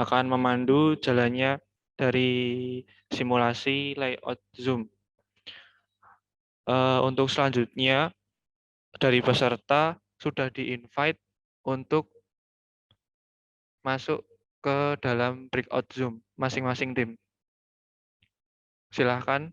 akan memandu jalannya dari simulasi layout Zoom. Untuk selanjutnya, dari peserta sudah di-invite untuk masuk ke dalam breakout Zoom masing-masing tim. Silahkan.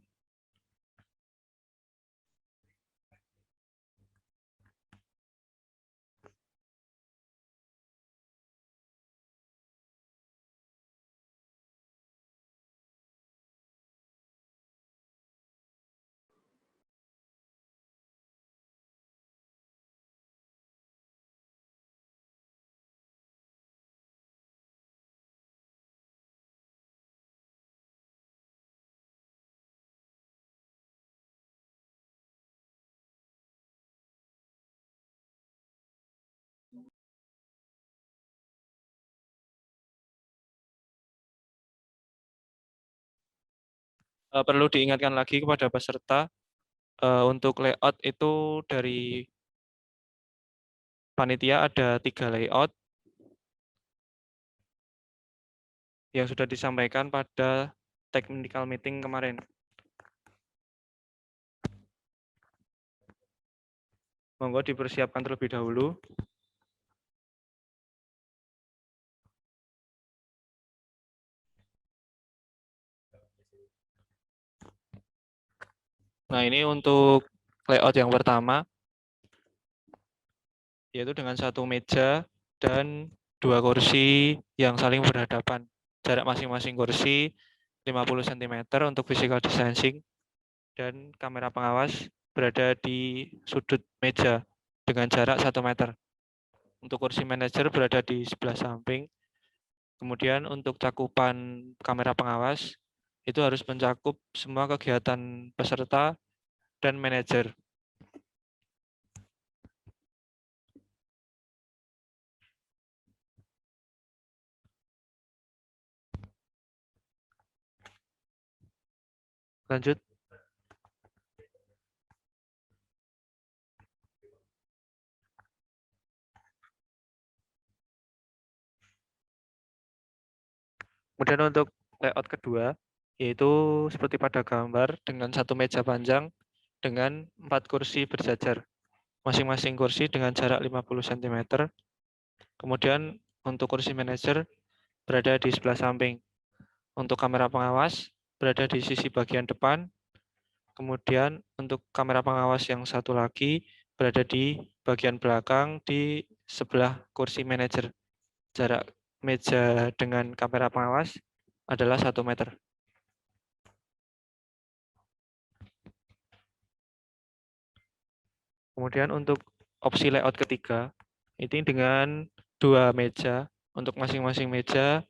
Perlu diingatkan lagi kepada peserta, untuk layout itu dari panitia ada 3 layout yang sudah disampaikan pada technical meeting kemarin. Monggo dipersiapkan terlebih dahulu. Nah, ini untuk layout yang pertama, yaitu dengan 1 meja dan 2 kursi yang saling berhadapan. Jarak masing-masing kursi 50 cm untuk physical distancing, dan kamera pengawas berada di sudut meja dengan jarak 1 meter. Untuk kursi manajer berada di sebelah samping. Kemudian untuk cakupan kamera pengawas, itu harus mencakup semua kegiatan peserta dan manajer. Lanjut. Kemudian untuk layout kedua, yaitu seperti pada gambar dengan 1 meja panjang dengan 4 kursi berjajar. Masing-masing kursi dengan jarak 50 cm. Kemudian untuk kursi manajer berada di sebelah samping. Untuk kamera pengawas berada di sisi bagian depan. Kemudian untuk kamera pengawas yang satu lagi berada di bagian belakang di sebelah kursi manajer. Jarak meja dengan kamera pengawas adalah 1 meter. Kemudian untuk opsi layout ketiga, ini dengan 2 meja. Untuk masing-masing meja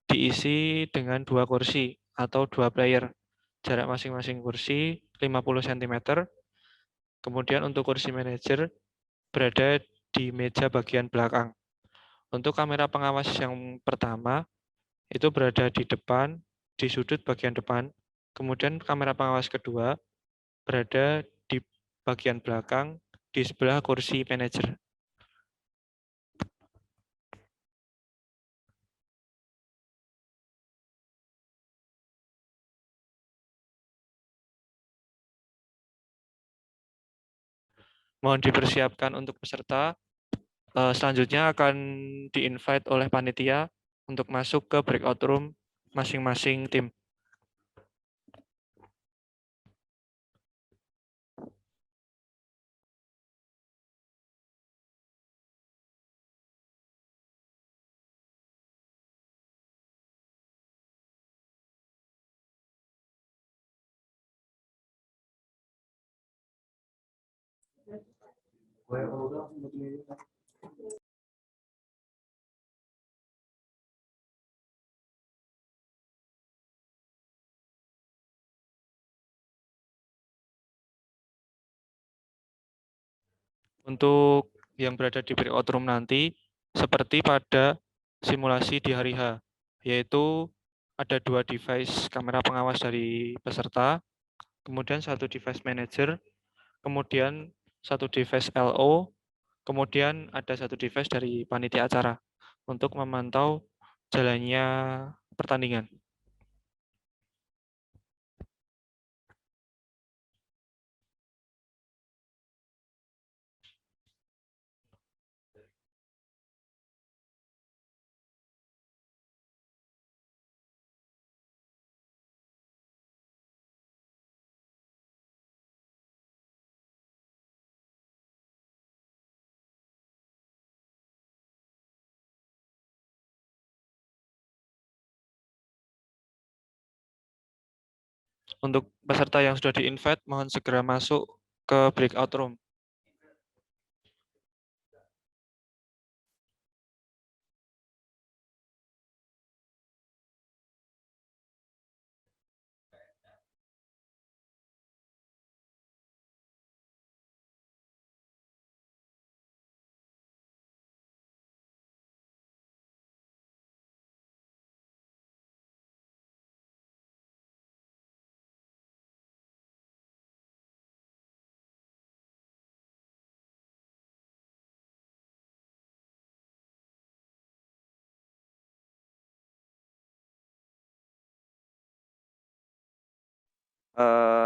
diisi dengan 2 kursi atau 2 player. Jarak masing-masing kursi 50 cm. Kemudian untuk kursi manajer berada di meja bagian belakang. Untuk kamera pengawas yang pertama, itu berada di depan, di sudut bagian depan. Kemudian kamera pengawas kedua berada di bagian belakang, di sebelah kursi manajer. Mohon dipersiapkan untuk peserta. Selanjutnya akan di-invite oleh panitia untuk masuk ke breakout room masing-masing tim. Untuk yang berada di breakout room nanti, seperti pada simulasi di hari H, yaitu ada 2 device kamera pengawas dari peserta, kemudian 1 device manager, kemudian 1 device LO, kemudian ada 1 device dari panitia acara untuk memantau jalannya pertandingan. Untuk peserta yang sudah di-invite, mohon segera masuk ke breakout room.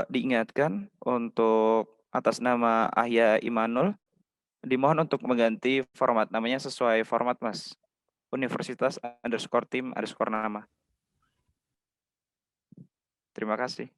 Diingatkan untuk atas nama Ahya Imanul, dimohon untuk mengganti format namanya sesuai format Mas. Universitas underscore tim underscore nama. Terima kasih.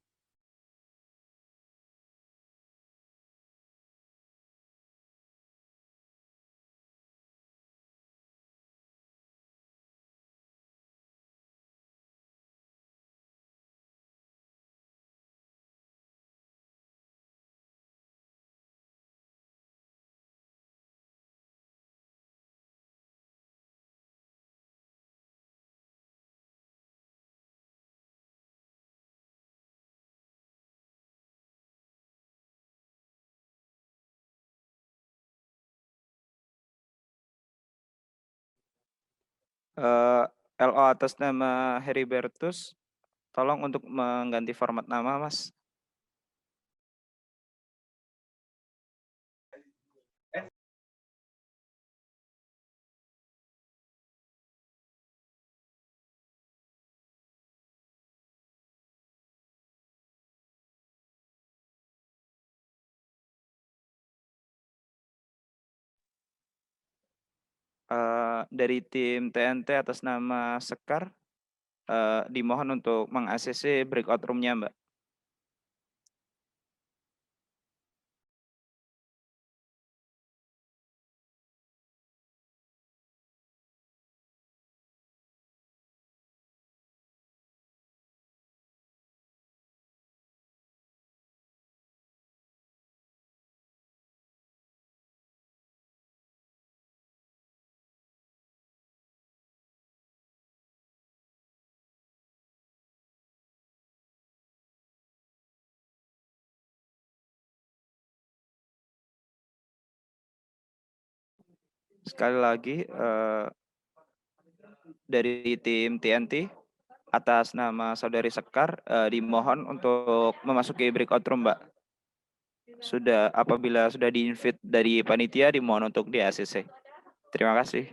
Eh, LO atas nama Heribertus, tolong untuk mengganti format nama Mas. Dari tim TNT atas nama Sekar, dimohon untuk meng-ACC breakout room-nya Mbak. Sekali lagi, dari tim TNT atas nama Saudari Sekar, dimohon untuk memasuki breakout room, Mbak. Apabila sudah di-invite dari panitia, dimohon untuk di ACC. Terima kasih.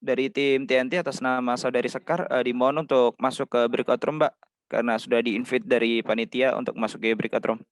Dari tim TNT atas nama Saudari Sekar, dimohon untuk masuk ke breakout room, Mbak, karena sudah di-invite dari panitia untuk masuk ke breakout room.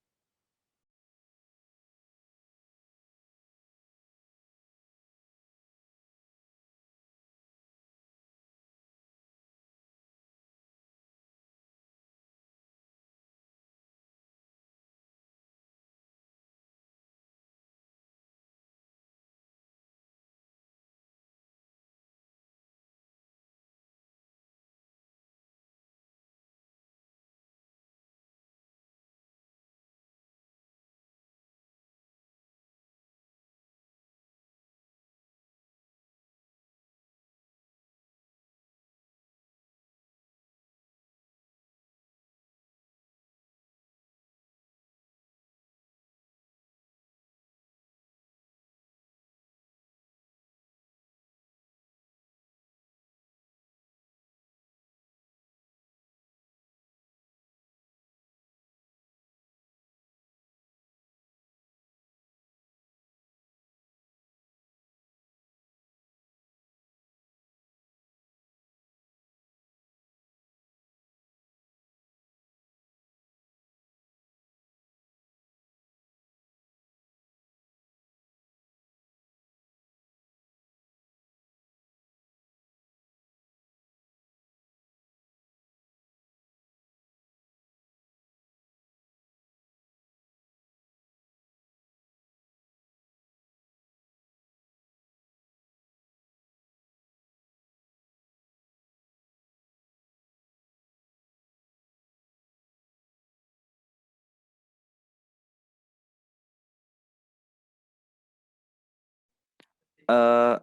Eh,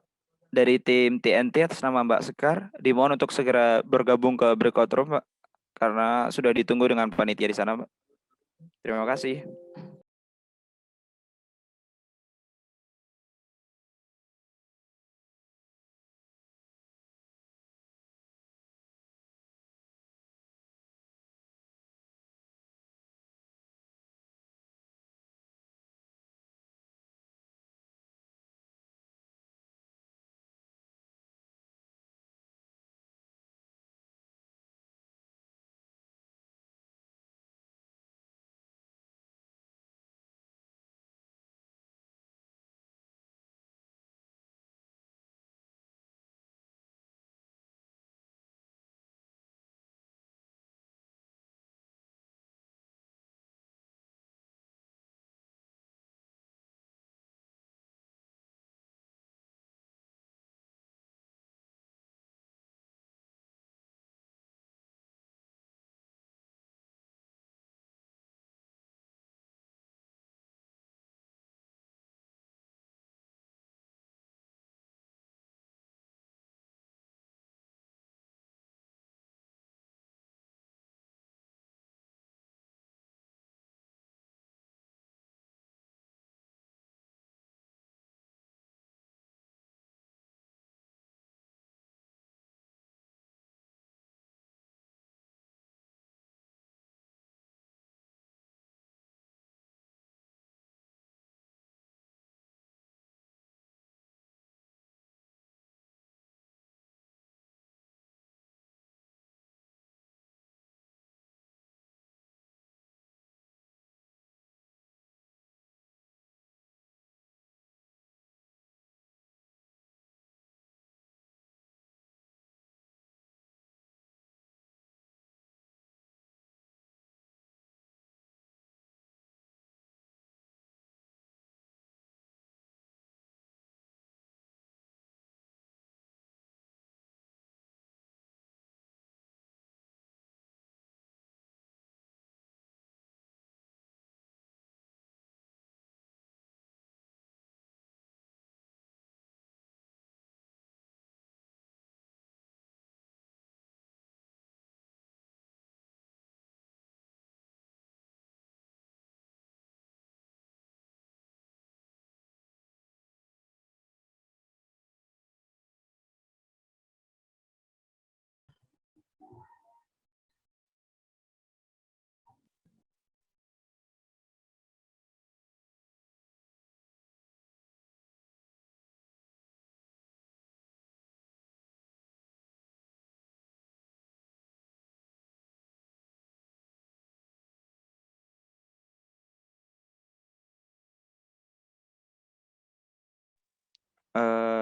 dari tim TNT atas nama Mbak Sekar, dimohon untuk segera bergabung ke breakout room, Pak, karena sudah ditunggu dengan panitia di sana, Pak. Terima kasih.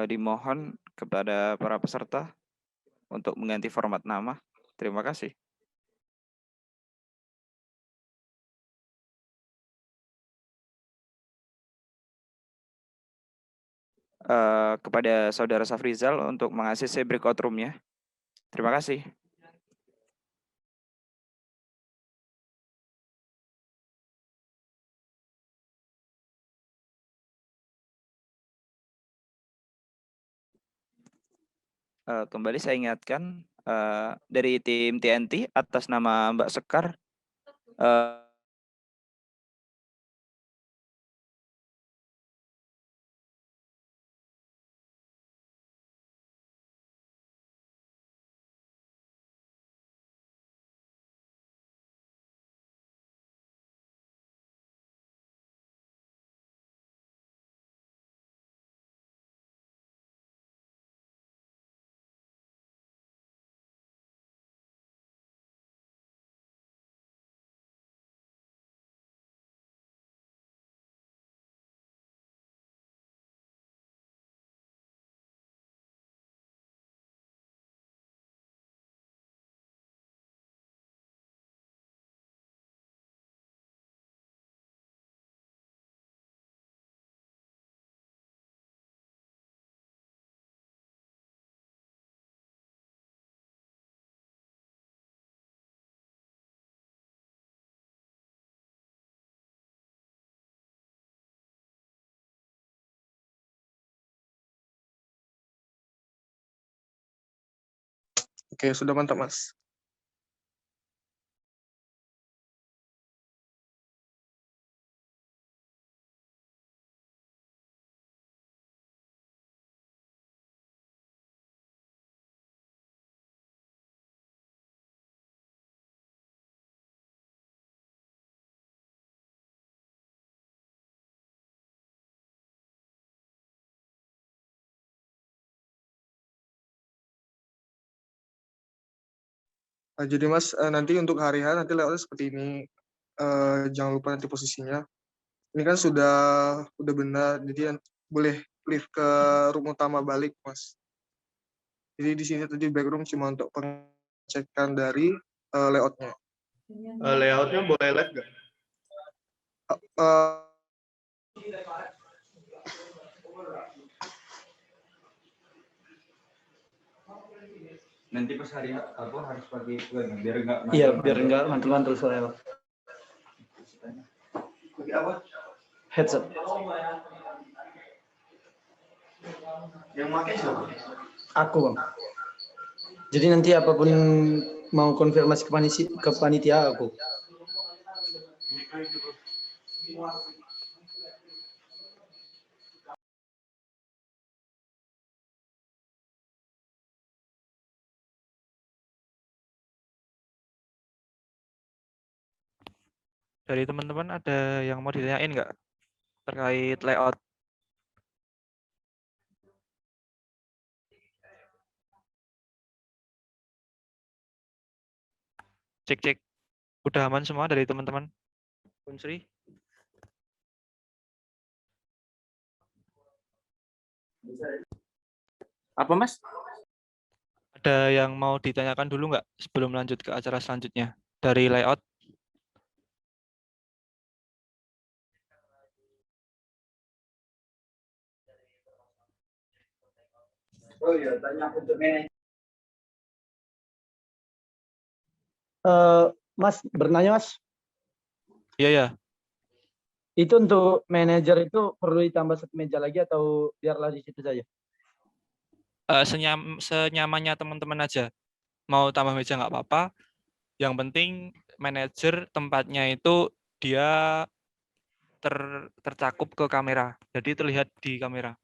Dimohon kepada para peserta untuk mengganti format nama. Terima kasih. Kepada Saudara Safrizal untuk mengakses breakout room-nya. Terima kasih. Kembali saya ingatkan, dari tim TNT atas nama Mbak Sekar, Oke, sudah mantap, Mas. Jadi Mas, nanti untuk hari H nanti layoutnya seperti ini. Jangan lupa nanti posisinya. Ini kan udah benar, jadi boleh lift ke room utama balik, Mas. Jadi di sini tadi backroom cuma untuk pengecekan dari layoutnya. Layoutnya boleh live nggak? Uh, Nanti pas hari apa harus pakai biar enggak Iya, biar enggak mantul-mantul suara. pakai apa? Headset. Yang pakai siapa? Aku, Bang. Jadi nanti apapun mau konfirmasi ke panitia aku. Dari teman-teman ada yang mau ditanyain nggak terkait layout? Cek. Udah aman semua dari teman-teman? Unsri? Apa, Mas? Ada yang mau ditanyakan dulu nggak sebelum lanjut ke acara selanjutnya? Dari layout? Oh iya, tanya untuk manajer. Mas, bertanya Mas, Iya. itu untuk manajer itu perlu ditambah satu meja lagi atau biarlah di situ saja? Senyamannya teman-teman aja. Mau tambah meja nggak apa-apa. Yang penting manajer tempatnya itu dia tercakup ke kamera. Jadi terlihat di kamera.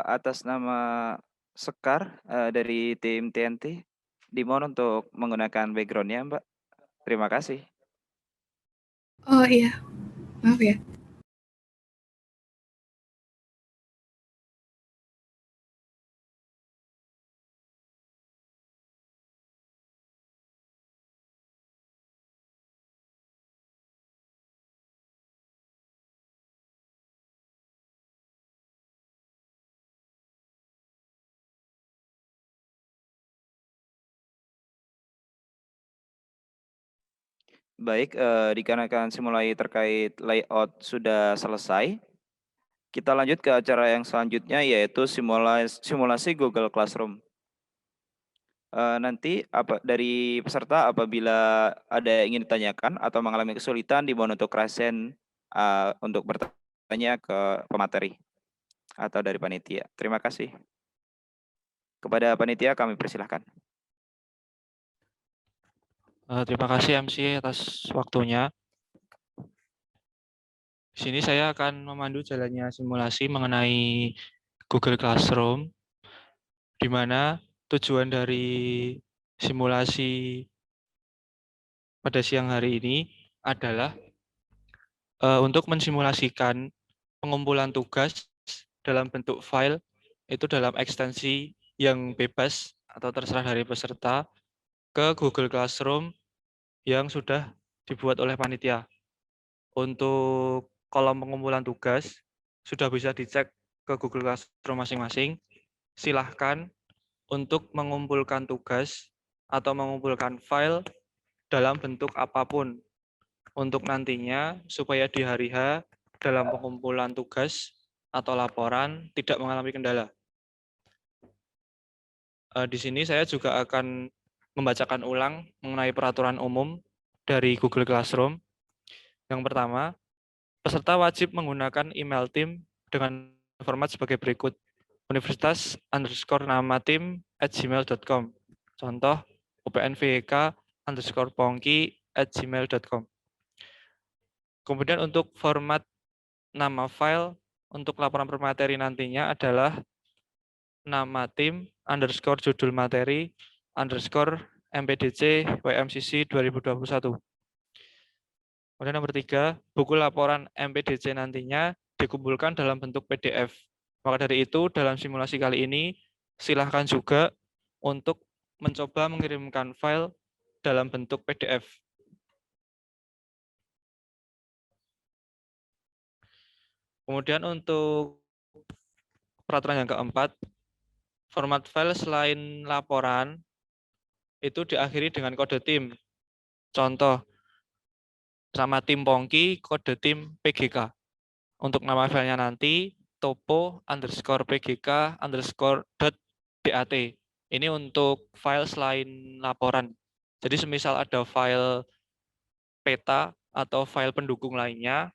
Atas nama Sekar dari tim TNT, dimohon untuk menggunakan background-nya, Mbak. Terima kasih. Oh iya, maaf ya. Baik, dikarenakan simulasi terkait layout sudah selesai, kita lanjut ke acara yang selanjutnya yaitu simulasi Google Classroom. Nanti dari peserta apabila ada yang ingin ditanyakan atau mengalami kesulitan dimohon untuk raisen untuk bertanya ke pemateri atau dari panitia. Terima kasih. Kepada panitia kami persilahkan. Terima kasih MC atas waktunya. Di sini saya akan memandu jalannya simulasi mengenai Google Classroom, di mana tujuan dari simulasi pada siang hari ini adalah untuk mensimulasikan pengumpulan tugas dalam bentuk file itu dalam ekstensi yang bebas atau terserah dari peserta ke Google Classroom yang sudah dibuat oleh panitia. Untuk kolom pengumpulan tugas sudah bisa dicek ke Google Classroom masing-masing. Silahkan untuk mengumpulkan tugas atau mengumpulkan file dalam bentuk apapun untuk nantinya supaya di hari H dalam pengumpulan tugas atau laporan tidak mengalami kendala. Di sini saya juga akan membacakan ulang mengenai peraturan umum dari Google Classroom. Yang pertama, peserta wajib menggunakan email tim dengan format sebagai berikut: universitas_nama_tim@gmail.com. Contoh, upnvk_pongki@gmail.com. Kemudian untuk format nama file untuk laporan permateri nantinya adalah nama tim _judul materi _mpdc WMCC 2021. Kemudian nomor 3, buku laporan MPDC nantinya dikumpulkan dalam bentuk PDF. Maka dari itu, dalam simulasi kali ini, silahkan juga untuk mencoba mengirimkan file dalam bentuk PDF. Kemudian untuk peraturan yang keempat, format file selain laporan itu diakhiri dengan kode tim. Contoh, nama tim Pongki, kode tim PGK. Untuk nama filenya nanti, topo_pgk_.dat. Ini untuk file selain laporan. Jadi semisal ada file peta atau file pendukung lainnya,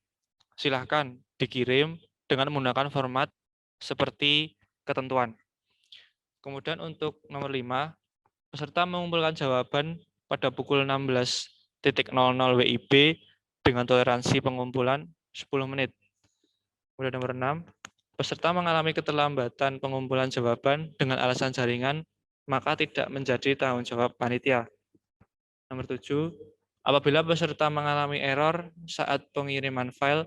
silahkan dikirim dengan menggunakan format seperti ketentuan. Kemudian untuk nomor 5, peserta mengumpulkan jawaban pada pukul 16.00 WIB dengan toleransi pengumpulan 10 menit. Kemudian nomor 6, peserta mengalami keterlambatan pengumpulan jawaban dengan alasan jaringan, maka tidak menjadi tanggung jawab panitia. Nomor 7, apabila peserta mengalami error saat pengiriman file,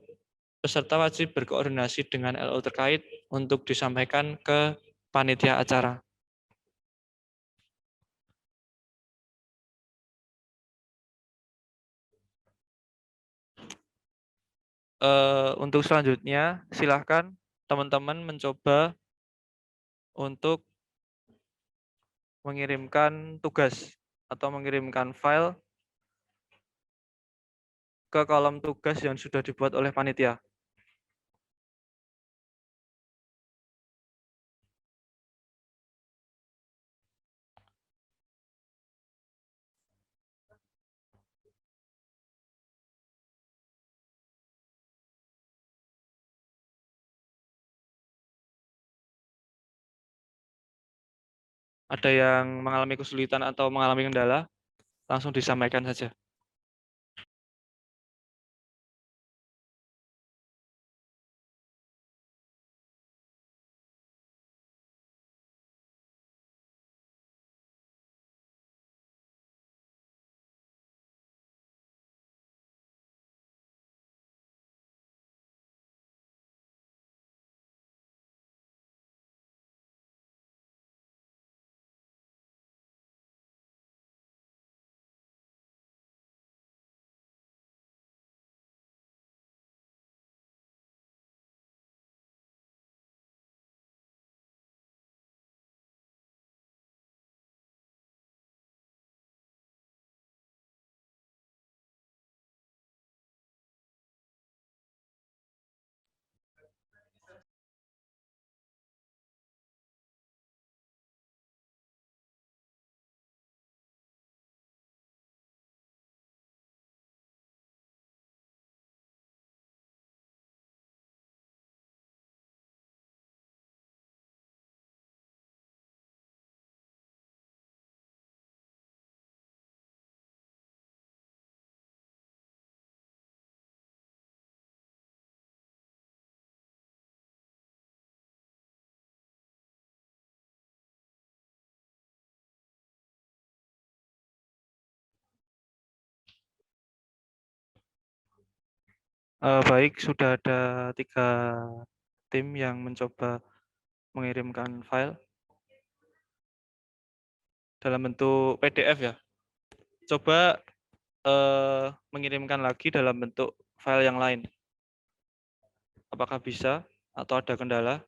peserta wajib berkoordinasi dengan LO terkait untuk disampaikan ke panitia acara. Untuk selanjutnya, silahkan teman-teman mencoba untuk mengirimkan tugas atau mengirimkan file ke kolom tugas yang sudah dibuat oleh panitia. Ada yang mengalami kesulitan atau mengalami kendala, langsung disampaikan saja. Baik, sudah ada 3 tim yang mencoba mengirimkan file dalam bentuk PDF ya. Coba mengirimkan lagi dalam bentuk file yang lain. Apakah bisa atau ada kendala?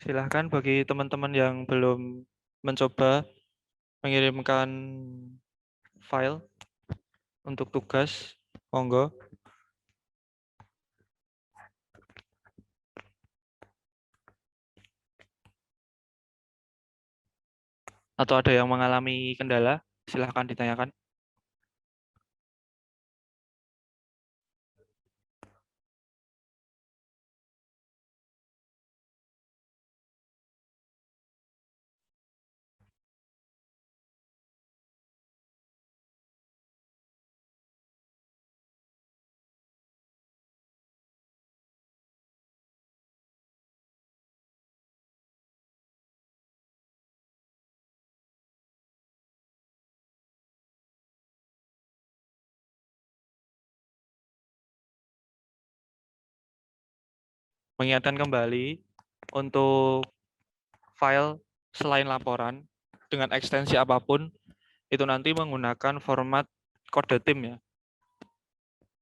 Silahkan bagi teman-teman yang belum mencoba mengirimkan file untuk tugas, monggo. Atau ada yang mengalami kendala, silahkan ditanyakan. Mengingatkan kembali untuk file selain laporan dengan ekstensi apapun itu nanti menggunakan format kode tim ya.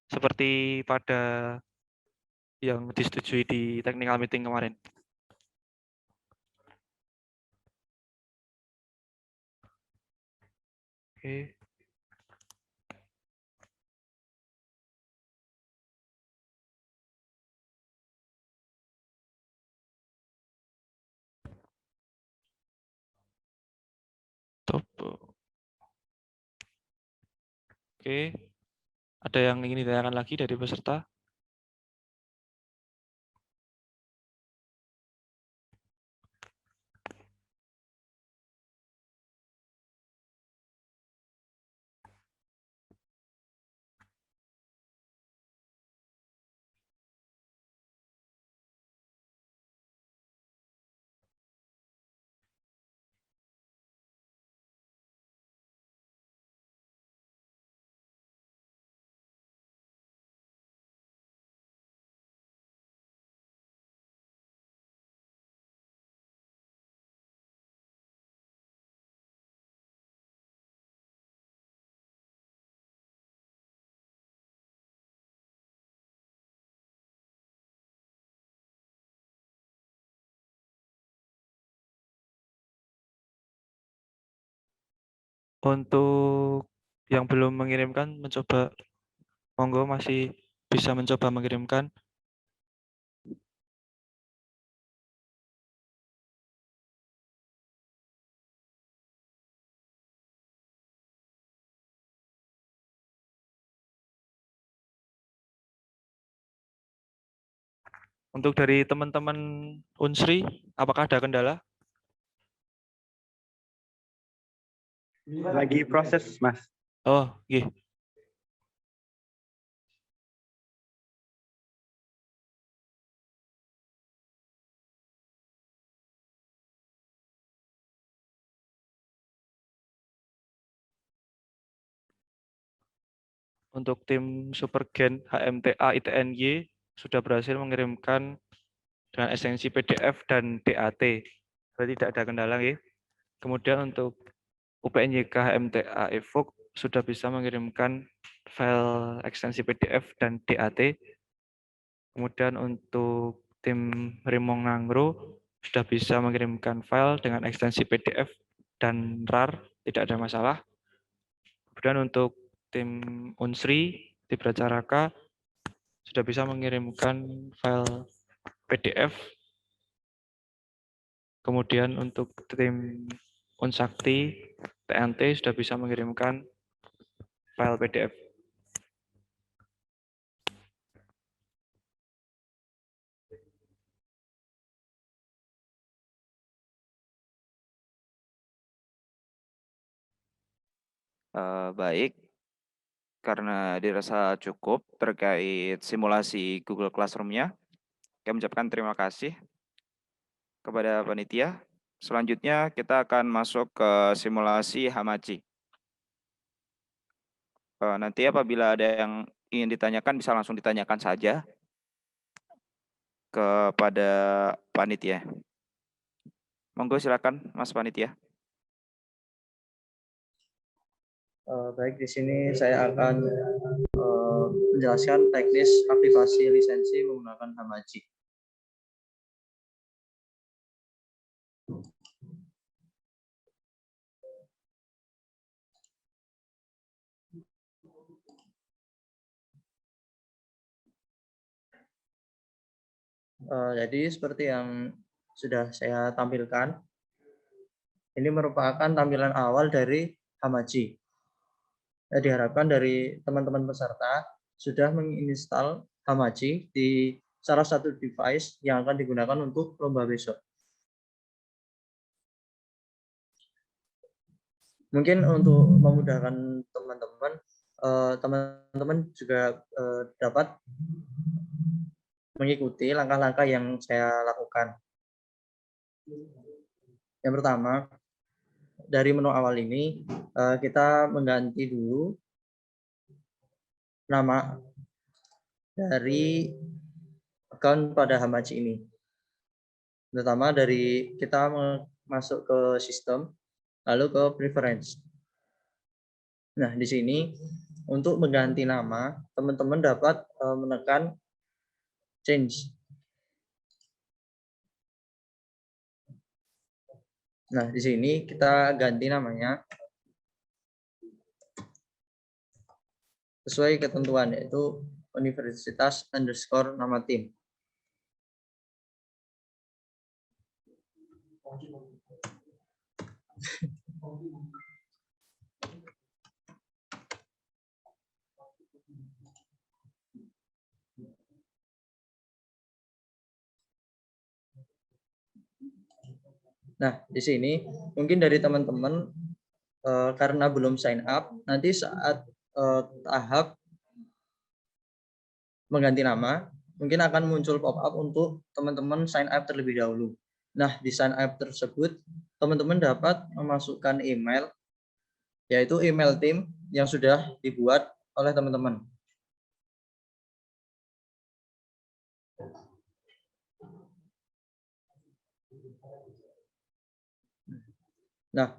Seperti pada yang disetujui di technical meeting kemarin. Oke. Stop. Oke. Ada yang ingin ditanyakan lagi dari peserta? Untuk yang belum mengirimkan, mencoba, monggo masih bisa mencoba mengirimkan. Untuk dari teman-teman Unsri, apakah ada kendala? Lagi proses, Mas. Oh, iya. Untuk tim Supergen HMTA ITNY sudah berhasil mengirimkan dengan ekstensi PDF dan DAT. Berarti tidak ada kendala ya. Kemudian untuk UPNYK HMTA EVOK sudah bisa mengirimkan file ekstensi PDF dan DAT. Kemudian untuk tim Rimong Ngangro sudah bisa mengirimkan file dengan ekstensi PDF dan RAR, tidak ada masalah. Kemudian untuk tim Unsri di Pracaraka sudah bisa mengirimkan file PDF. Kemudian untuk tim Unsakti TNT sudah bisa mengirimkan file PDF. Baik, karena dirasa cukup terkait simulasi Google Classroom-nya, kami ucapkan terima kasih kepada panitia. Selanjutnya kita akan masuk ke simulasi Hamachi. Nanti apabila ada yang ingin ditanyakan bisa langsung ditanyakan saja kepada panitia. Monggo silakan Mas panitia. Baik, di sini saya akan menjelaskan teknis aktivasi lisensi menggunakan Hamachi. Jadi seperti yang sudah saya tampilkan, ini merupakan tampilan awal dari Hamachi. Diharapkan dari teman-teman peserta sudah menginstal Hamachi di salah satu device yang akan digunakan untuk lomba besok. Mungkin untuk memudahkan teman-teman, teman-teman juga dapat mengikuti langkah-langkah yang saya lakukan. Yang pertama, dari menu awal ini kita mengganti dulu nama dari account pada Hamachi ini. Pertama dari kita masuk ke sistem, lalu ke preference. Nah, di sini untuk mengganti nama, teman-teman dapat menekan change. Nah, di sini kita ganti namanya sesuai ketentuan, yaitu universitas _ nama tim. Nah, di sini mungkin dari teman-teman karena belum sign up, nanti saat tahap mengganti nama, mungkin akan muncul pop-up untuk teman-teman sign up terlebih dahulu. Nah, di sign up tersebut, teman-teman dapat memasukkan email, yaitu email tim yang sudah dibuat oleh teman-teman. Nah,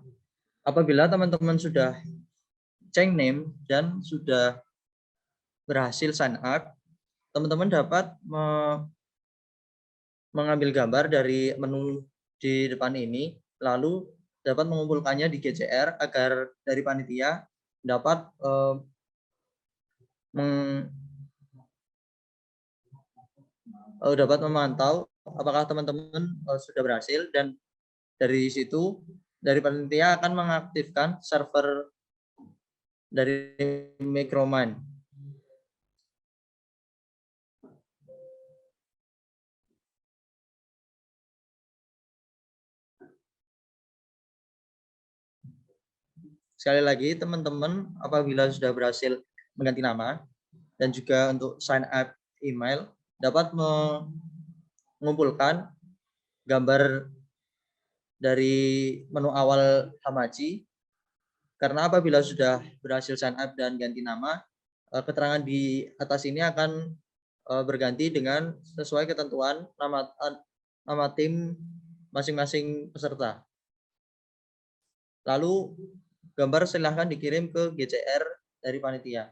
apabila teman-teman sudah change name dan sudah berhasil sign up, teman-teman dapat mengambil gambar dari menu di depan ini, lalu dapat mengumpulkannya di GCR agar dari panitia dapat dapat memantau apakah teman-teman sudah berhasil, dan dari situ dari panitia akan mengaktifkan server dari Micromind. Sekali lagi, teman-teman apabila sudah berhasil mengganti nama dan juga untuk sign up email, dapat mengumpulkan gambar dari menu awal Hamachi. Karena apabila sudah berhasil sign up dan ganti nama, keterangan di atas ini akan berganti dengan sesuai ketentuan nama tim masing-masing peserta. Lalu gambar silahkan dikirim ke GCR dari panitia.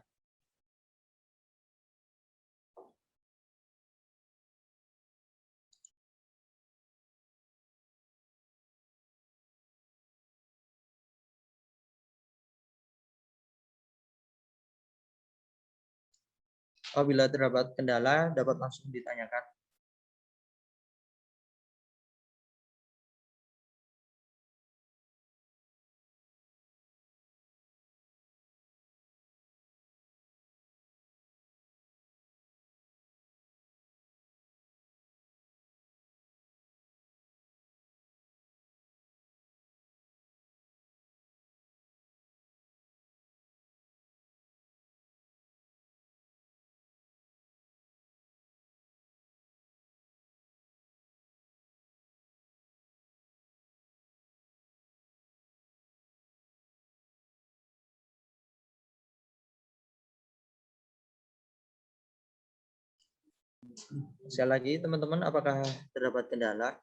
Apabila terdapat kendala, dapat langsung ditanyakan. Sekali lagi, teman-teman, apakah terdapat kendala?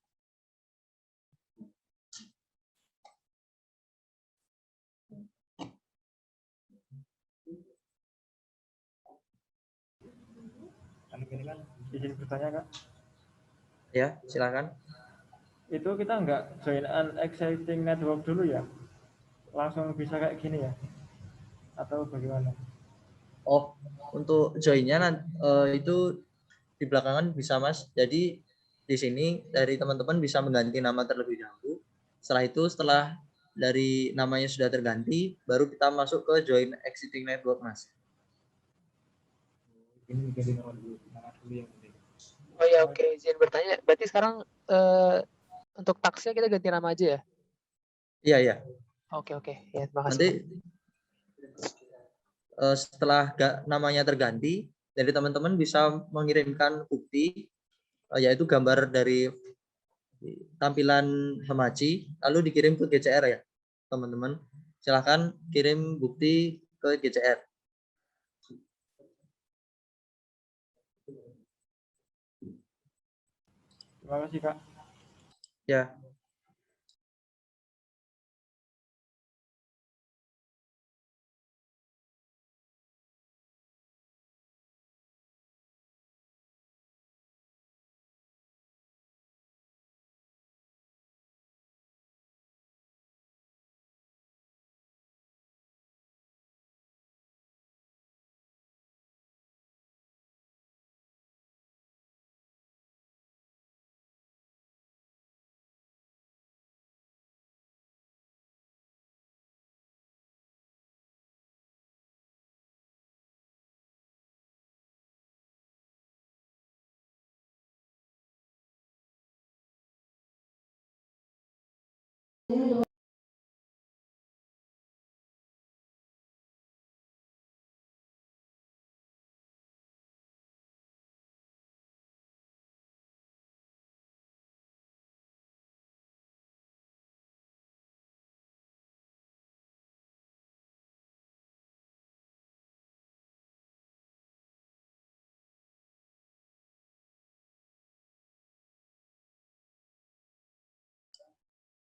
Izin bertanya, Kak. Ya, silakan. Itu kita nggak join an existing network dulu ya? Langsung bisa kayak gini ya? Atau bagaimana? Oh, untuk joinnya itu di belakangan bisa, Mas. Jadi di sini dari teman-teman bisa mengganti nama terlebih dahulu. Setelah itu, setelah dari namanya sudah terganti, baru kita masuk ke join existing network, Mas. Ini ganti nama dulu yang penting. Oh ya, oke, izin bertanya. Berarti sekarang untuk taksnya kita ganti nama aja ya? Iya, iya. Oke. Ya, terima kasih. Nanti setelah namanya terganti, dari teman-teman bisa mengirimkan bukti, yaitu gambar dari tampilan Hamachi, lalu dikirim ke GCR ya, teman-teman. Silahkan kirim bukti ke GCR. Terima kasih, Kak. Ya.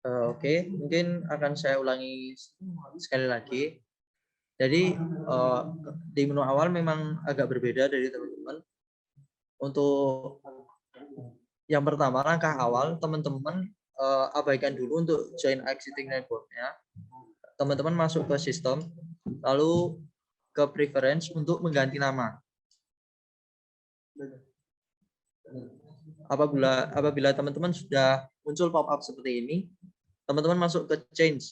Oke, mungkin akan saya ulangi sekali lagi. Jadi di menu awal memang agak berbeda dari teman-teman. Untuk yang pertama, langkah awal teman-teman abaikan dulu untuk join existing network-nya. Teman-teman masuk ke sistem, lalu ke preference untuk mengganti nama. Apabila teman-teman sudah muncul pop-up seperti ini, teman-teman masuk ke change.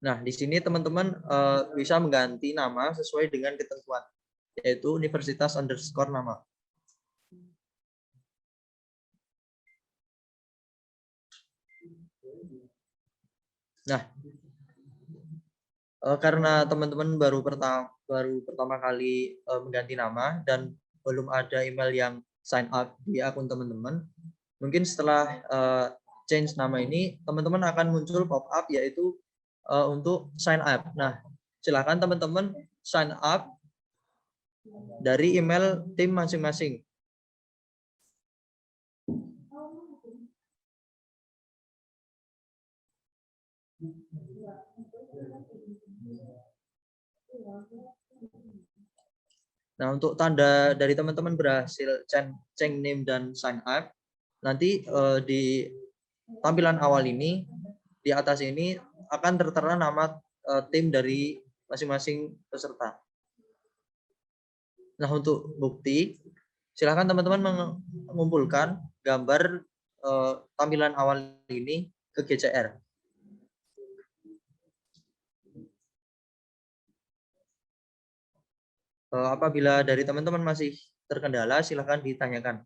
Nah, di sini teman-teman bisa mengganti nama sesuai dengan ketentuan, yaitu universitas_nama. Nah, karena teman-teman baru pertama kali mengganti nama dan belum ada email yang sign up di akun teman-teman, mungkin setelah change nama ini, teman-teman akan muncul pop-up yaitu untuk sign up. Nah, silakan teman-teman sign up dari email tim masing-masing. Nah, untuk tanda dari teman-teman berhasil change name dan sign up, nanti di tampilan awal ini, di atas ini akan tertera nama tim dari masing-masing peserta. Nah, untuk bukti, silakan teman-teman mengumpulkan gambar tampilan awal ini ke GCR. Apabila dari teman-teman masih terkendala, silakan ditanyakan.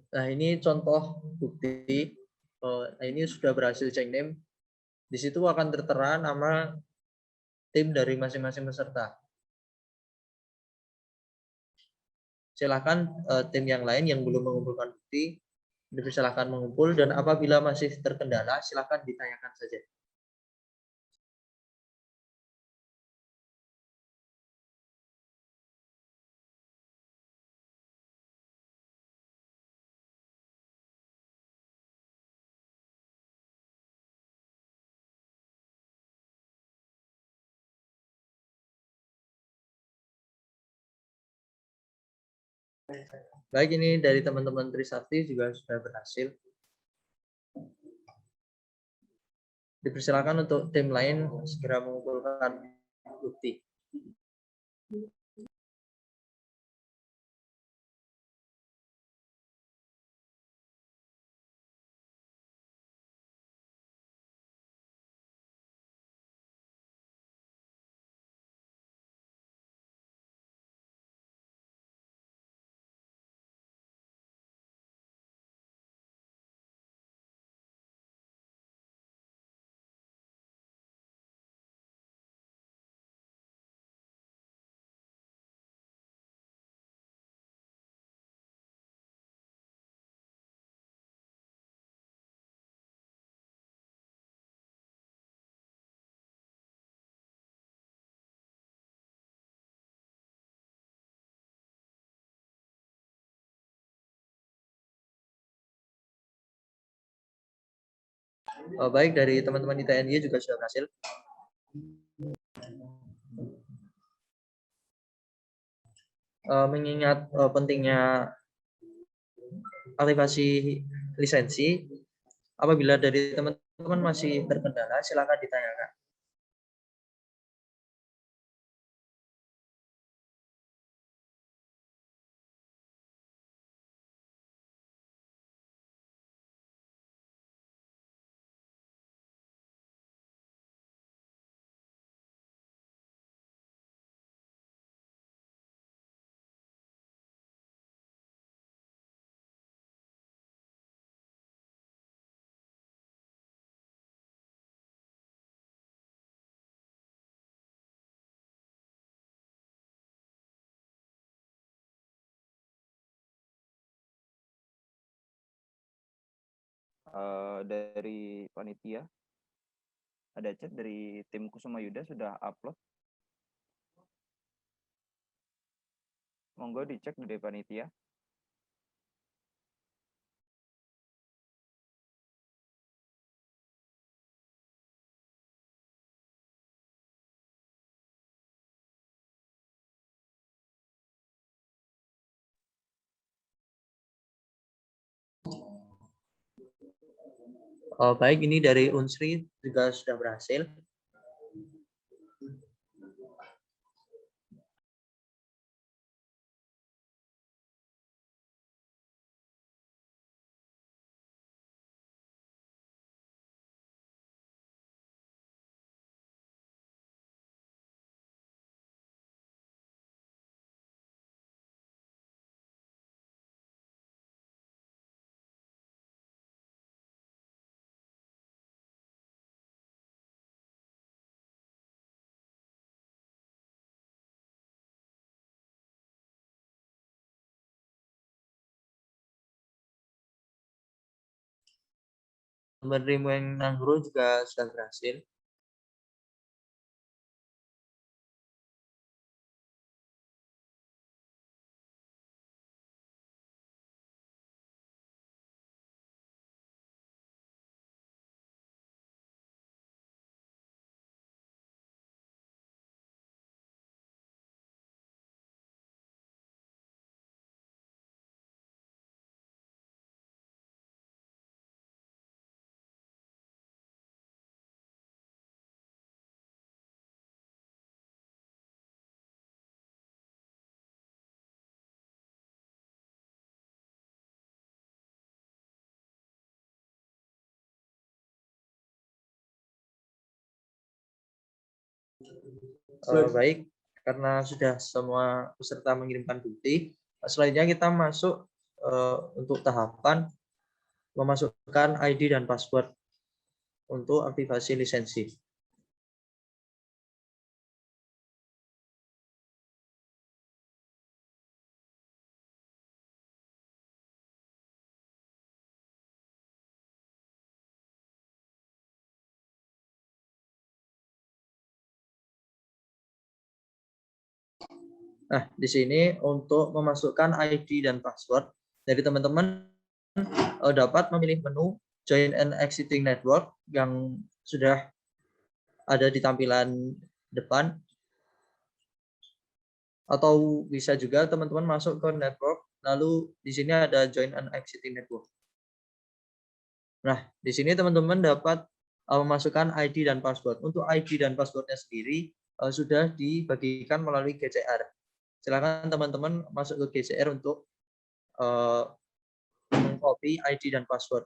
Nah, ini contoh bukti. Nah, ini sudah berhasil change name. Di situ akan tertera nama tim dari masing-masing peserta. Silakan tim yang lain yang belum mengumpulkan bukti, dipersilakan mengumpul, dan apabila masih terkendala, silakan ditanyakan saja. Baik, ini dari teman-teman Trisakti juga sudah berhasil. Dipersilakan untuk tim lain segera mengumpulkan bukti. Baik dari teman-teman ITNY juga sudah berhasil. Mengingat pentingnya aktivasi lisensi, apabila dari teman-teman masih terkendala, silakan ditanyakan. Dari panitia ada chat dari tim Kusuma Yuda sudah upload. Monggo dicek dari panitia. Baik, ini dari Unsri juga sudah berhasil. Menerima yang Nanggro juga sudah berhasil. Baik, karena sudah semua peserta mengirimkan bukti, selanjutnya kita masuk untuk tahapan memasukkan ID dan password untuk aktivasi lisensi. Nah, di sini untuk memasukkan ID dan password dari teman-teman dapat memilih menu Join and Exiting Network yang sudah ada di tampilan depan, atau bisa juga teman-teman masuk ke network, lalu di sini ada Join and Exiting Network. Nah, di sini teman-teman dapat memasukkan ID dan password. Untuk ID dan passwordnya sendiri sudah dibagikan melalui GCR. Silakan teman-teman masuk ke GCR untuk mengcopy ID dan password.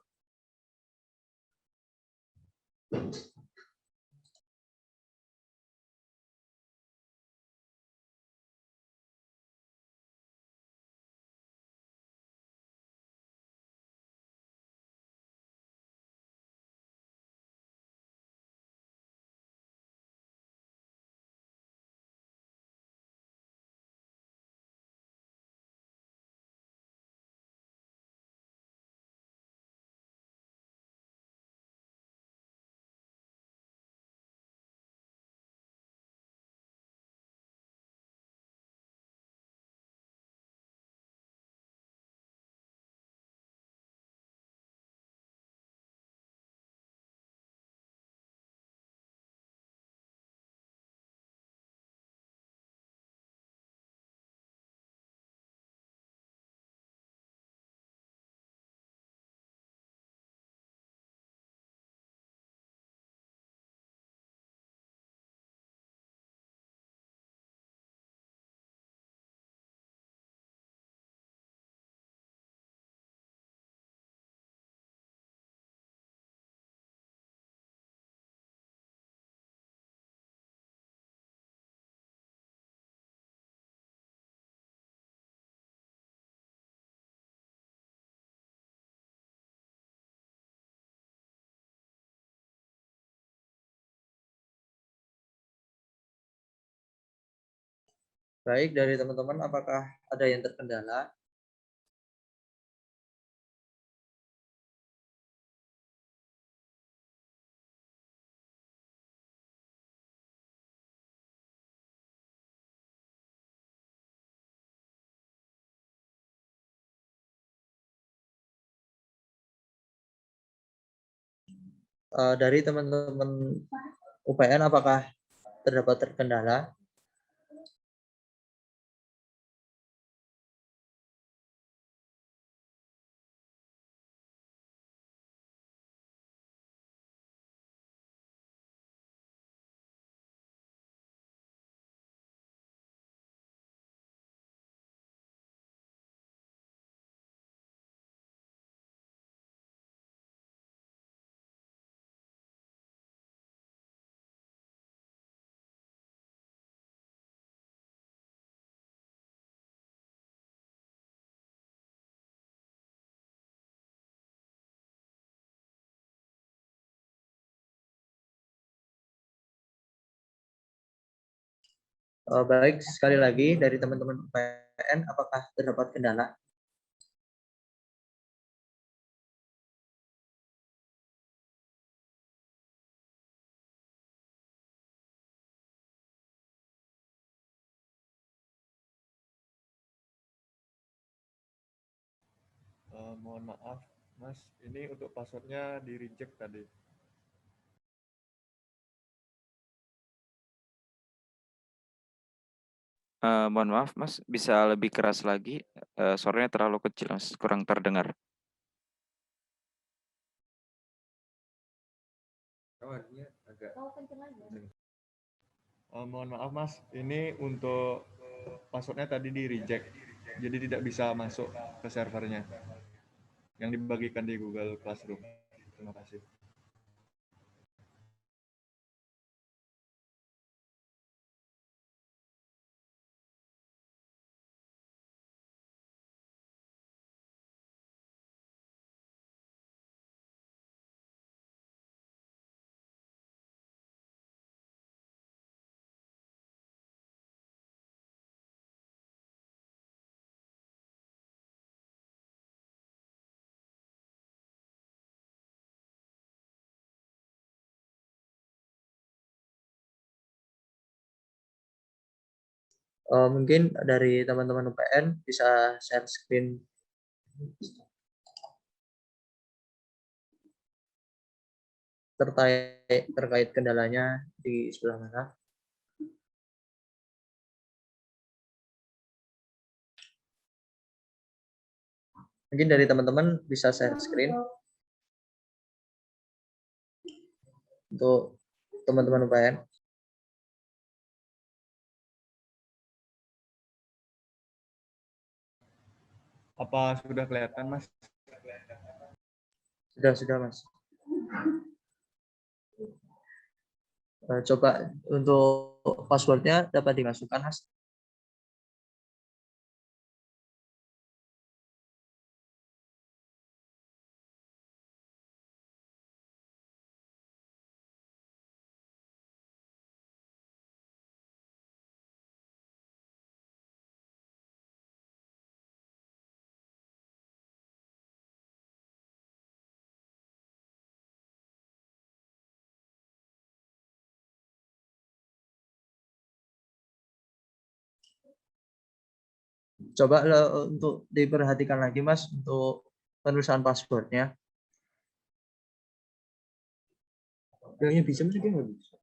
Baik, dari teman-teman apakah ada yang terkendala? Dari teman-teman UPN apakah terdapat terkendala? Baik, sekali lagi dari teman-teman UPN apakah terdapat kendala? Mohon maaf, Mas. Ini untuk passwordnya di reject tadi. Mohon maaf, Mas, bisa lebih keras lagi? Suaranya terlalu kecil, Mas, kurang terdengar. Mohon maaf, Mas. Ini untuk passwordnya tadi di reject, jadi tidak bisa masuk ke servernya yang dibagikan di Google Classroom. Terima kasih. Mungkin dari teman-teman UPN bisa share screen terkait kendalanya di sebelah mana. Mungkin dari teman-teman bisa share screen untuk teman-teman UPN. Apa sudah kelihatan, Mas? Sudah, Mas. Coba untuk passwordnya dapat dimasukkan, Mas. Coba untuk diperhatikan lagi, Mas, untuk penulisan passwordnya. Yang bisa, Mas, dia nggak bisa.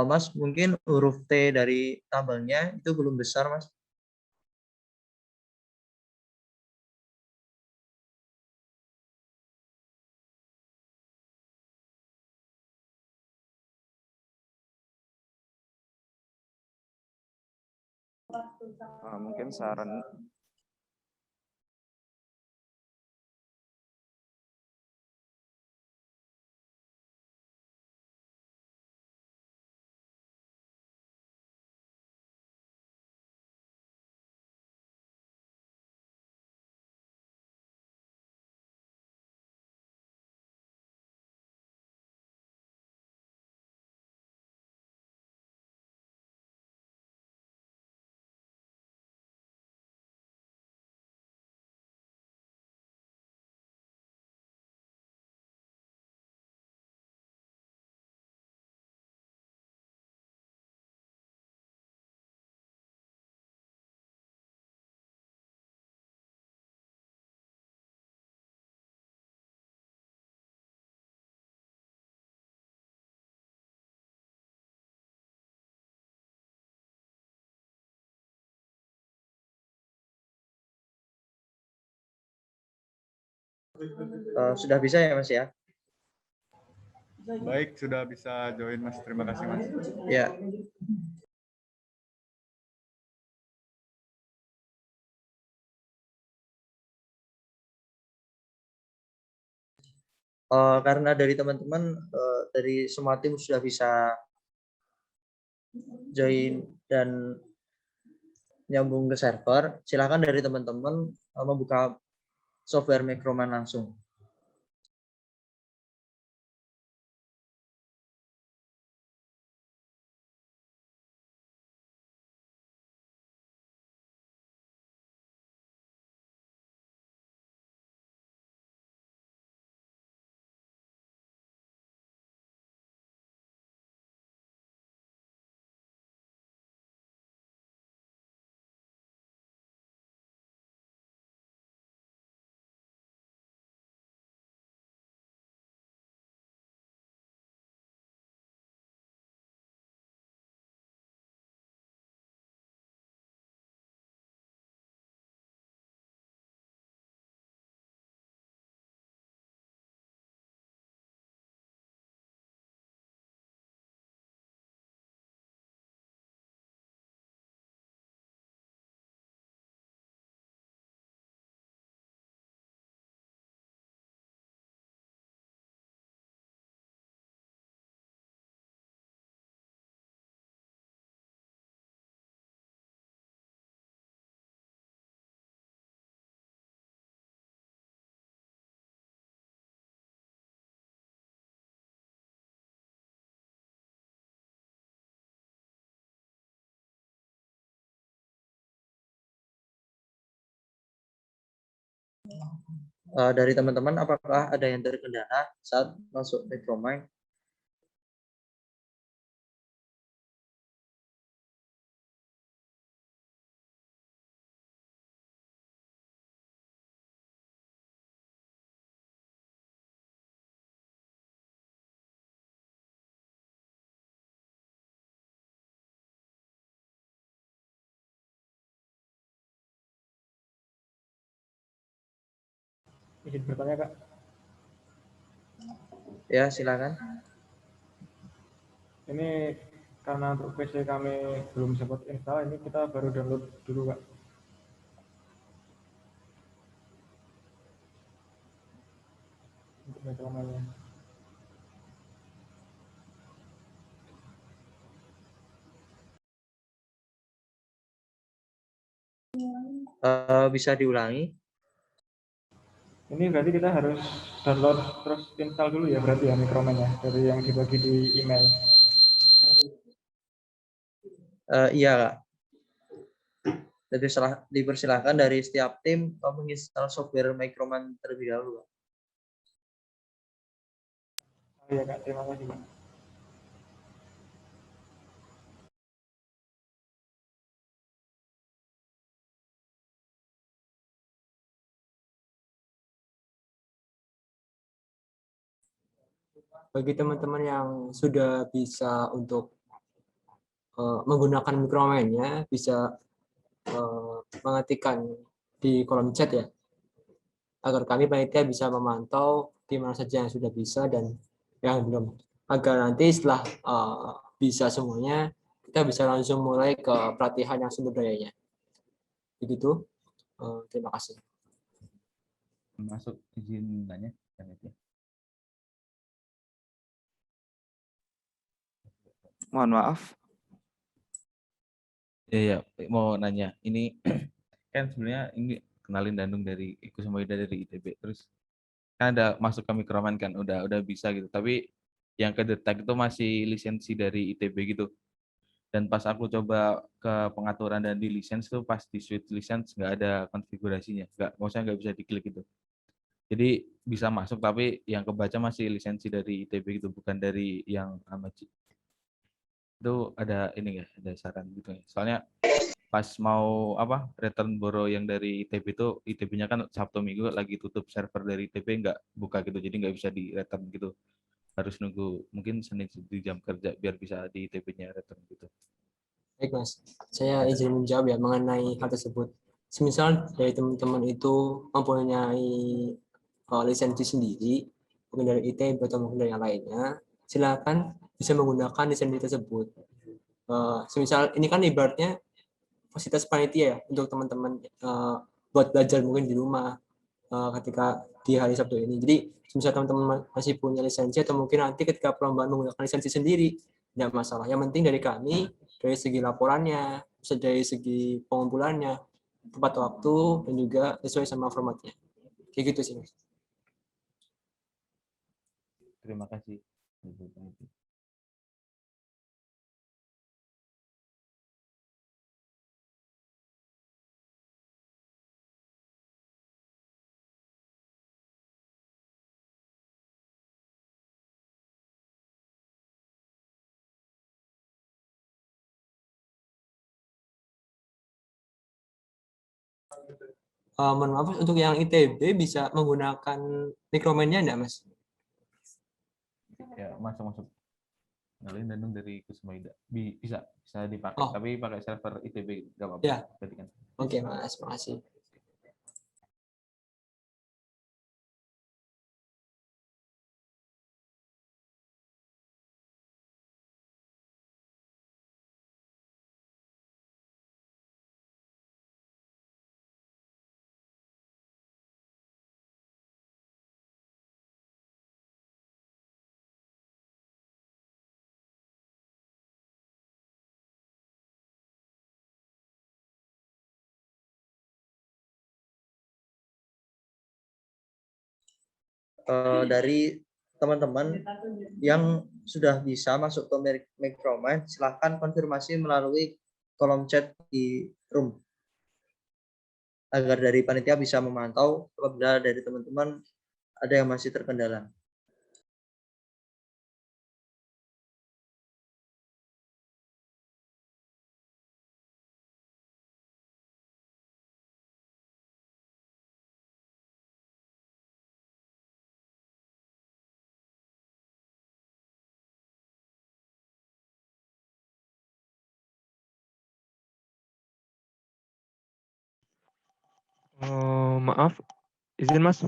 Mas, mungkin huruf T dari tabelnya itu belum besar, Mas. Mungkin saran Sudah bisa ya Mas ya? Baik, sudah bisa join Mas. Terima kasih Mas. Ya. Karena dari teman-teman dari semua tim sudah bisa join dan nyambung ke server, silakan dari teman-teman membuka software Microman langsung. Dari teman-teman, apakah ada yang terkendala saat masuk Micromind? Izin bertanya Kak. Ya, silakan. Ini karena untuk PC kami belum sempat install, ini kita baru download dulu Kak. Untuk Microman-nya. Bisa diulangi? Ini berarti kita harus download terus install dulu ya berarti ya Microman-nya dari yang dibagi di email. Iya Kak. Jadi dipersilahkan dari setiap tim menginstal software Microman terlebih dahulu. Oh iya Kak, terima kasih Kak. Bagi teman-teman yang sudah bisa untuk menggunakan Microman-nya, bisa mengetikkan di kolom chat ya, agar kami panitia bisa memantau di mana saja yang sudah bisa dan yang belum, agar nanti setelah bisa semuanya kita bisa langsung mulai ke pelatihan yang sumber dayanya. Begitu. Terima kasih. Masuk izin tanya. Mohon maaf. Ya, mau nanya. Ini kan sebenarnya ini kenalin Dandung dari Ikusumoida dari ITB. Terus kan ada masuk ke Microman kan, udah bisa gitu. Tapi yang kedetek itu masih lisensi dari ITB gitu. Dan pas aku coba ke pengaturan dan di lisensi tuh pas di switch lisensi nggak ada konfigurasinya, maksudnya nggak bisa diklik gitu. Jadi bisa masuk tapi yang kebaca masih lisensi dari ITB gitu, bukan dari yang Hamachi. Itu ada ini nggak, ada saran gitu ya? Soalnya pas mau return borrow yang dari ITB itu, ITB-nya kan Sabtu Minggu lagi tutup server dari ITB, nggak buka gitu, jadi nggak bisa di return gitu. Harus nunggu mungkin Senin di jam kerja biar bisa di ITB-nya return gitu. Baik Mas, saya izin menjawab ya mengenai hal tersebut. Semisal dari teman-teman itu mempunyai lisensi sendiri, mungkin dari ITB atau mungkin dari yang lainnya, silakan bisa menggunakan lisensi tersebut. Semisal ini kan ibaratnya fasilitas panitia ya untuk teman-teman buat belajar mungkin di rumah ketika di hari Sabtu ini. Jadi misalnya teman-teman masih punya lisensi atau mungkin nanti ketika perlombaan menggunakan lisensi sendiri, tidak masalah. Yang penting dari kami, dari segi laporannya, dari segi pengumpulannya, tepat waktu, dan juga sesuai sama formatnya. Kayak gitu sih, Mas. Terima kasih. Mohon maaf, untuk yang ITB bisa menggunakan Microman-nya enggak, Mas? Ya, masuk. Kenalin Danung dari Kusuma Ida. Bisa dipakai, Oh. tapi pakai server ITB nggak apa-apa. Ya. Kan. Oke, Mas, makasih. Dari teman-teman yang sudah bisa masuk ke Micromind, silahkan konfirmasi melalui kolom chat di room agar dari panitia bisa memantau apabila dari teman-teman ada yang masih terkendala. Maaf, izin Mas.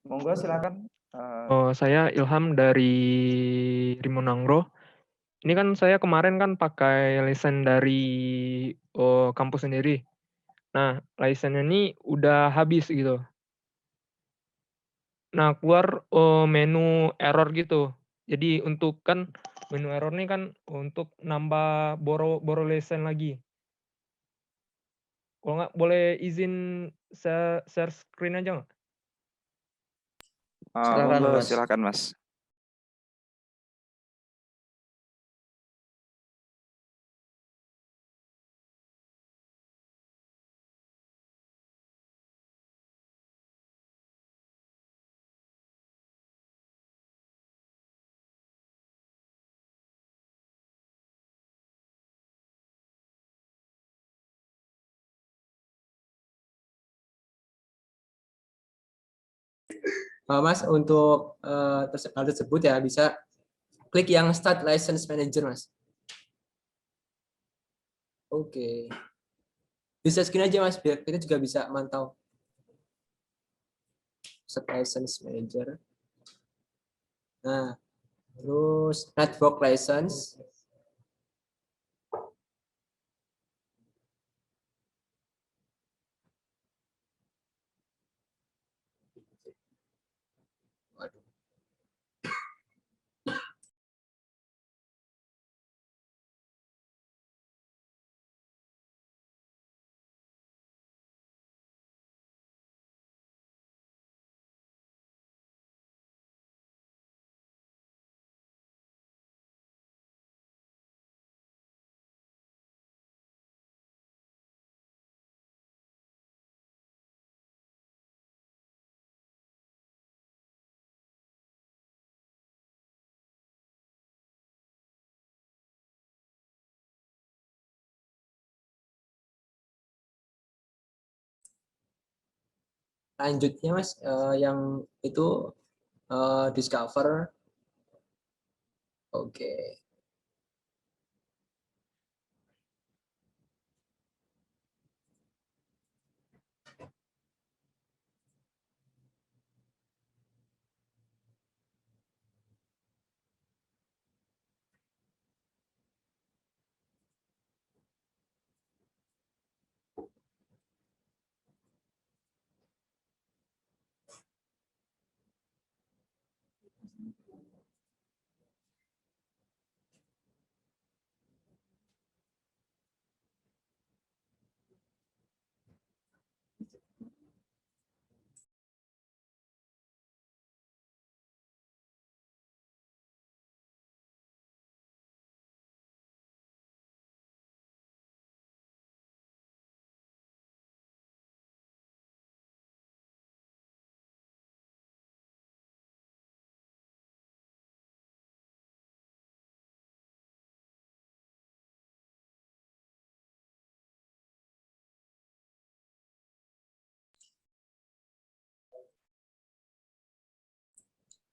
Monggo silakan. Saya Ilham dari Rimonangro. Ini kan saya kemarin kan pakai lisensi dari kampus sendiri. Nah, lisensinya ini udah habis gitu. Nah, keluar menu error gitu. Jadi untuk kan menu error ini kan untuk nambah boro lisensi lagi. Kalau nggak boleh izin share screen aja nggak? Silakan, Monggo Mas. silakan Mas. Mas, untuk hal tersebut ya bisa klik yang Start License Manager, Mas. Oke. Bisa screen aja, Mas, biar kita juga bisa mantau. Start License Manager. Nah, terus Network License. Waduh. Lanjutnya, Mas, yang itu discover. Oke.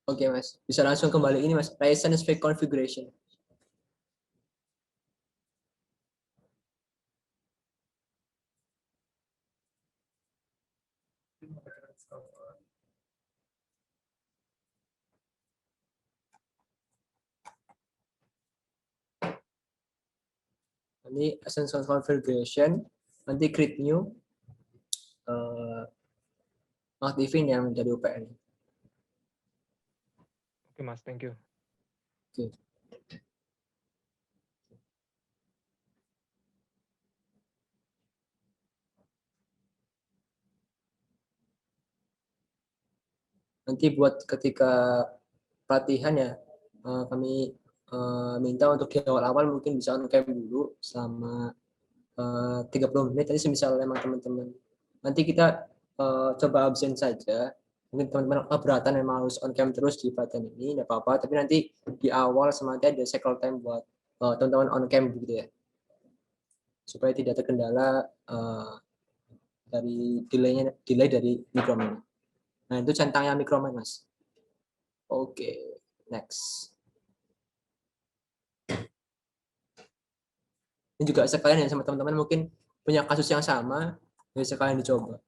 Oke, Mas. Bisa langsung kembali ini, Mas. License fake configuration. Nanti license configuration, nanti create new, aktifin yang menjadi UPN. Oke Mas, thank you. Oke. Nanti buat ketika pelatihan ya, kami minta untuk di awal-awal mungkin bisa on cam dulu selama 30 menit. Tadi semisal memang teman-teman nanti kita coba absen saja, mungkin teman-teman keberatan memang harus on cam terus di pelatihan ini, tidak apa-apa, tapi nanti di awal semangatnya ada cycle time buat teman-teman on cam gitu ya, supaya tidak terkendala dari delay dari Microman. Nah, itu centangnya Microman, Mas. Oke, next. Ini juga sekalian ya sama teman-teman mungkin punya kasus yang sama, jadi sekalian dicoba.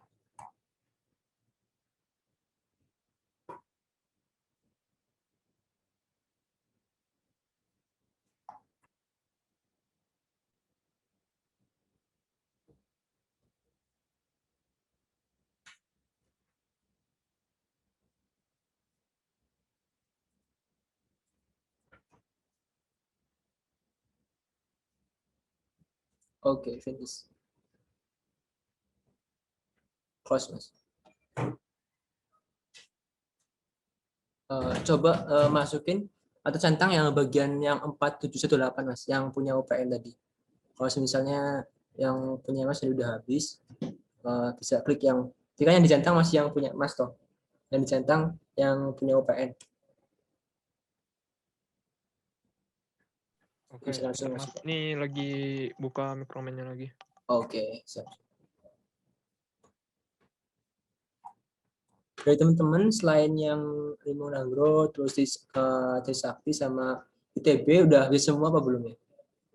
Oke, finish. Close, Mas. Coba masukin atau centang yang bagian yang 4718, Mas, yang punya UPN tadi. Kalau misalnya yang punya Mas udah habis, bisa klik yang jika yang dicentang masih yang punya Mas toh. Yang dicentang yang punya UPN. Oke, Bisa langsung Mas. masuk. Ini lagi buka Microman-nya lagi. Oke, siap. Dari teman-teman selain yang Rimau Nagro, terus Trisakti sama ITB udah habis semua apa belum ya?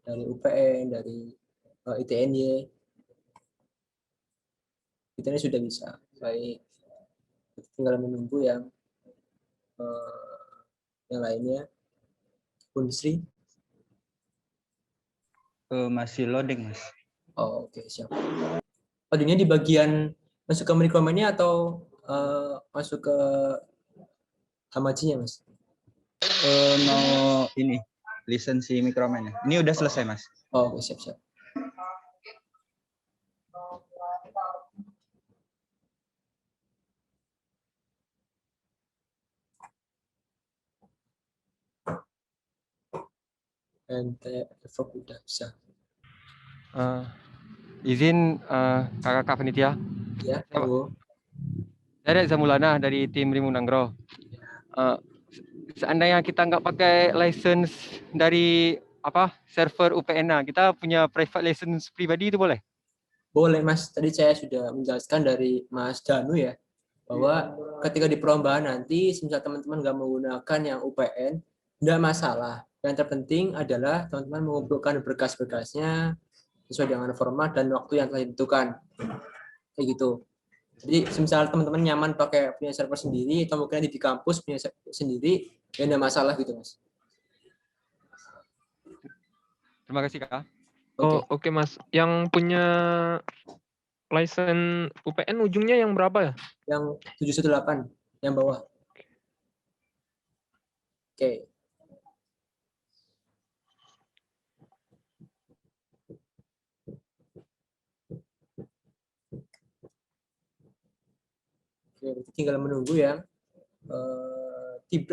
Dari UPN, dari ITNY. ITNY sudah bisa. Baik. Tinggal menunggu yang lainnya. Unsri. Masih loading, Mas. Oh, oke, siap. Loadingnya di bagian masuk ke Microman-nya atau masuk ke Hamachi-nya, Mas? Mau ini lisensi Microman. Ini udah selesai, Mas. Oh, oke, siap-siap. Evoke udah bisa. Izin kakak panitia. Ya, Bu. Saya Zamulana dari tim Rimau Nagro. Seandainya kita nggak pakai license dari server UPN, kita punya private license pribadi itu boleh? Boleh, Mas. Tadi saya sudah menjelaskan dari Mas Danu ya, bahwa ketika di perlombaan nanti, misal teman-teman nggak menggunakan yang UPN, tidak masalah. Yang terpenting adalah teman-teman mengumpulkan berkas-berkasnya sesuai dengan format dan waktu yang telah ditentukan. Kayak gitu. Jadi, misal teman-teman nyaman pakai punya server sendiri, atau mungkin di kampus punya server sendiri, ya tidak masalah gitu, Mas. Terima kasih, Kak. Oh, oke, Mas. Yang punya license UPN ujungnya yang berapa ya? Yang 718, yang bawah. Oke. Oke, tinggal menunggu yang Tibre.